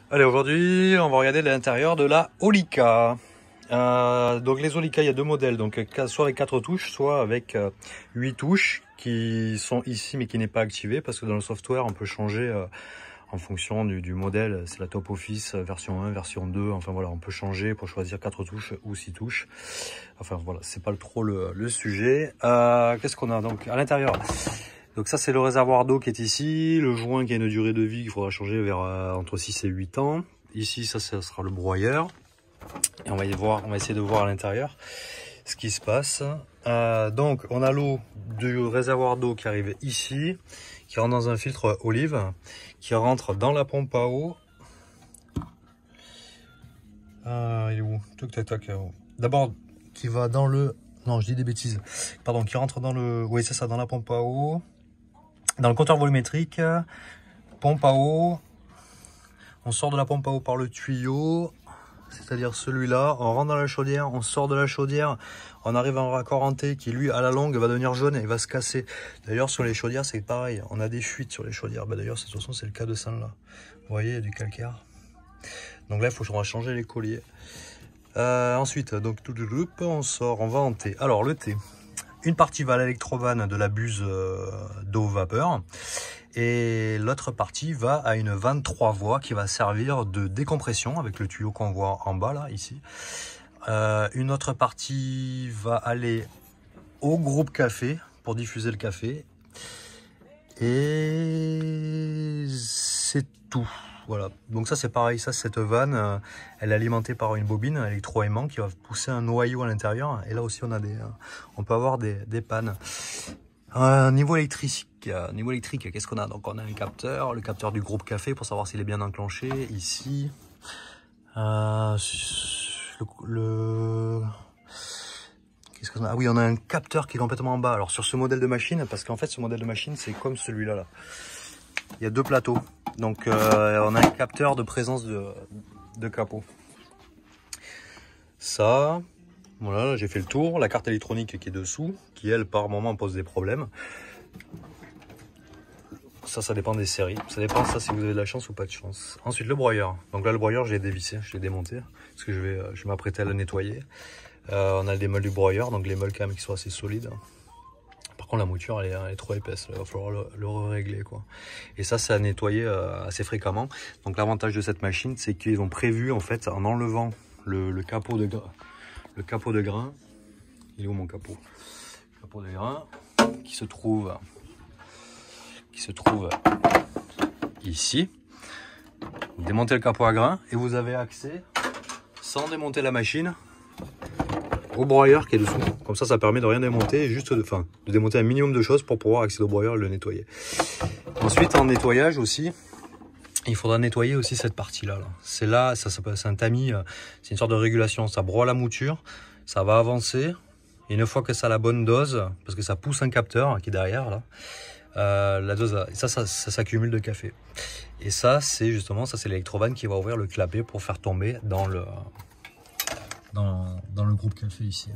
Allez, aujourd'hui, on va regarder l'intérieur de la Olica. Donc les Olica, il y a deux modèles, donc soit avec 4 touches, soit avec 8 touches qui sont ici mais qui n'est pas activé parce que dans le software on peut changer en fonction du modèle. C'est la Top Office version 1, version 2, enfin voilà, on peut changer pour choisir 4 touches ou 6 touches. Enfin voilà, c'est pas trop le sujet. Qu'est-ce qu'on a donc à l'intérieur? Donc ça c'est le réservoir d'eau qui est ici, le joint qui a une durée de vie qu'il faudra changer vers entre 6 et 8 ans. Ici ça sera le broyeur. Et on va essayer de voir à l'intérieur ce qui se passe. Donc on a l'eau du réservoir d'eau qui arrive ici, qui rentre dans un filtre olive, qui rentre dans la pompe à eau. Il est où? D'abord qui va dans le... Non, je dis des bêtises. Pardon, qui rentre dans le... Oui, c'est ça, dans la pompe à eau. Dans le compteur volumétrique, pompe à eau. On sort de la pompe à eau par le tuyau, c'est-à-dire celui-là. On rentre dans la chaudière, on sort de la chaudière, on arrive à un raccord en T qui, lui, à la longue, va devenir jaune et va se casser. D'ailleurs, sur les chaudières, c'est pareil. On a des fuites sur les chaudières. D'ailleurs, de toute façon, c'est le cas de celle-là. Vous voyez, il y a du calcaire. Donc là, il faut changer les colliers. Ensuite, donc, on sort, on va en T. Alors, le T. Une partie va à l'électrovanne de la buse d'eau vapeur et l'autre partie va à une vanne 3 voies qui va servir de décompression avec le tuyau qu'on voit en bas là, ici. Une autre partie va aller au groupe café pour diffuser le café et c'est tout. Voilà, donc ça c'est pareil, ça cette vanne, elle est alimentée par une bobine électroaimant qui va pousser un noyau à l'intérieur. Et là aussi on peut avoir des pannes. Niveau électrique, qu'est-ce qu'on a? Donc on a un capteur, le capteur du groupe café pour savoir s'il est bien enclenché ici. Qu'est-ce qu'on a? Ah oui, on a un capteur qui est complètement en bas. Alors sur ce modèle de machine, parce qu'en fait ce modèle de machine c'est comme celui-là là. Il y a deux plateaux. Donc on a un capteur de présence de capot. Ça, voilà, j'ai fait le tour. La carte électronique qui est dessous, qui elle par moment pose des problèmes. Ça dépend des séries. Ça dépend si vous avez de la chance ou pas de chance. Ensuite le broyeur. Donc là le broyeur je l'ai dévissé, je l'ai démonté parce que je vais m'apprêter à le nettoyer. On a des meules du broyeur, donc les meules quand même qui sont assez solides. Par contre la mouture elle est trop épaisse, il va falloir le régler quoi. Et ça c'est à nettoyer assez fréquemment. Donc l'avantage de cette machine c'est qu'ils ont prévu en fait en enlevant le capot de grain. Il est où mon capot? Le capot de grain qui se trouve ici. Vous démontez le capot à grain et vous avez accès sans démonter la machine au broyeur qui est dessous. Comme ça permet de rien démonter et juste de démonter un minimum de choses pour pouvoir accéder au broyeur et le nettoyer. Ensuite, en nettoyage aussi, il faudra nettoyer aussi cette partie-là. C'est un tamis, c'est une sorte de régulation. Ça broie la mouture, ça va avancer. Et une fois que ça a la bonne dose, parce que ça pousse un capteur qui est derrière là, la dose, ça s'accumule de café. Et ça, c'est l'électrovanne qui va ouvrir le clapet pour faire tomber dans le groupe café ici.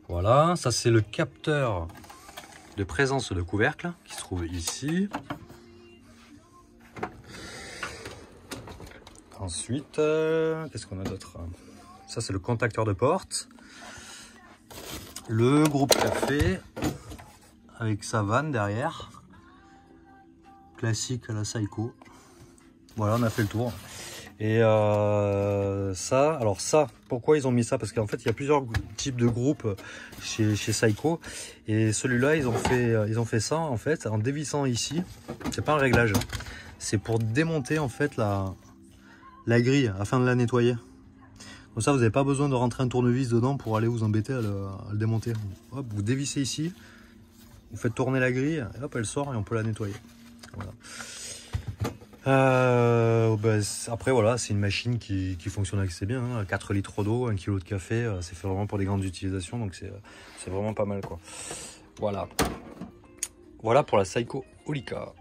Voilà, ça c'est le capteur de présence de couvercle qui se trouve ici. Ensuite, qu'est-ce qu'on a d'autre? Ça c'est le contacteur de porte. Le groupe café avec sa vanne derrière. Classique à la Seiko. Voilà, on a fait le tour. Et ça, pourquoi ils ont mis ça? Parce qu'en fait, il y a plusieurs types de groupes chez Seiko. Et celui-là, ils ont fait ça en fait en dévissant ici. C'est pas un réglage, c'est pour démonter en fait la grille afin de la nettoyer. Comme ça, vous n'avez pas besoin de rentrer un tournevis dedans pour aller vous embêter à le démonter. Hop, vous dévissez ici, vous faites tourner la grille, et hop, elle sort et on peut la nettoyer. Voilà. Après voilà, c'est une machine qui fonctionne assez bien, hein. 4 litres d'eau, 1 kg de café, c'est fait vraiment pour des grandes utilisations, donc c'est vraiment pas mal quoi. Voilà pour la Seiko Olica.